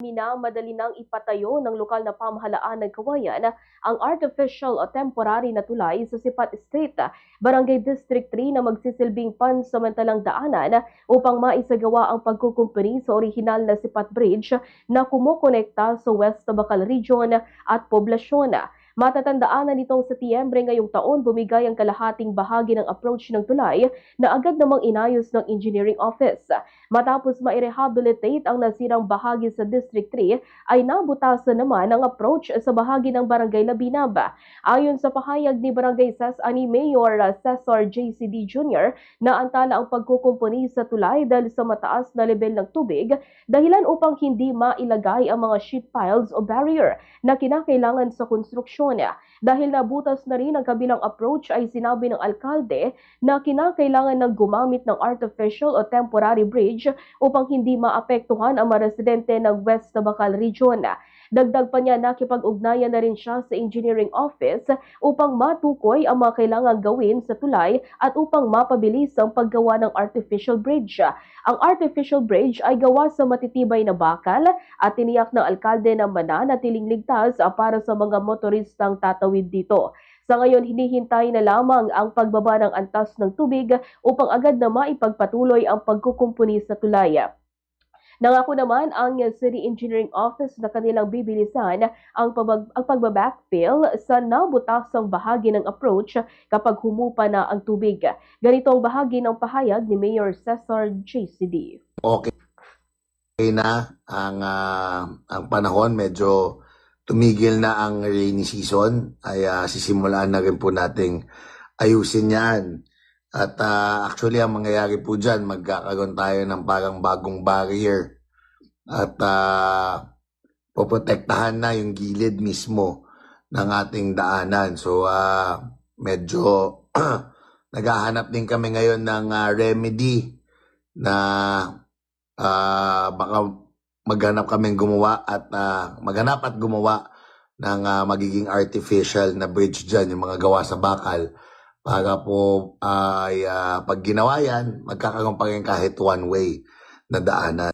minamadali nang ipatayo ng lokal na pamahalaan ng Kawayan ang artificial o temporary na tulay sa Sipat Street, Barangay District 3 na magsisilbing pansamantalang daanan upang maisagawa ang pagkukumpuni sa orihinal na Sipat Bridge na kumukonekta sa West Tabacal Region at poblasyon. Matatandaan na nitong Setyembre ngayong taon bumigay ang kalahating bahagi ng approach ng tulay na agad namang inayos ng Engineering Office. Matapos ma-rehabilitate ang nasirang bahagi sa District 3 ay nabutasan naman ang approach sa bahagi ng Barangay Labinab. Ayon sa pahayag ni Barangay Sas-ani Mayor Cesar JCD Jr. na antala ang pagkukumpuni sa tulay dahil sa mataas na level ng tubig dahilan upang hindi mailagay ang mga sheet piles o barrier na kinakailangan sa konstruksyon. Dahil nabutas na rin ang kabilang approach ay sinabi ng alkalde na kinakailangan ng gumamit ng artificial o temporary bridge upang hindi maapektuhan ang mga residente ng West Tabacal Region. Dagdag pa niya nakipag-ugnayan na rin siya sa Engineering Office upang matukoy ang mga kailangang gawin sa tulay at upang mapabilis ang paggawa ng artificial bridge. Ang artificial bridge ay gawa sa matitibay na bakal at tiniyak ng alkalde na mananatiling ligtas para sa mga motoristang tatawid dito. Sa ngayon, hinihintay na lamang ang pagbaba ng antas ng tubig upang agad na maipagpatuloy ang pagkukumpuni sa tulay. Nangako naman ang City Engineering Office na kanilang bibilisan ang pagbabackfill sa nabutasang bahagi ng approach kapag humupa na ang tubig. Ganito ang bahagi ng pahayag ni Mayor Cesar JCD. Okay na ang panahon, medyo tumigil na ang rainy season, ay sisimulaan na rin po nating ayusin yan. At actually, ang mangyayari po dyan, magkakaroon tayo ng parang bagong barrier at poprotektahan na yung gilid mismo ng ating daanan. So, medyo naghahanap din kami ngayon ng remedy na baka maghanap kaming gumawa at gumawa ng magiging artificial na bridge dyan, yung mga gawa sa bakal. Para po ay pag ginawa yan, magkakaroon pa rin kahit one way na daanan.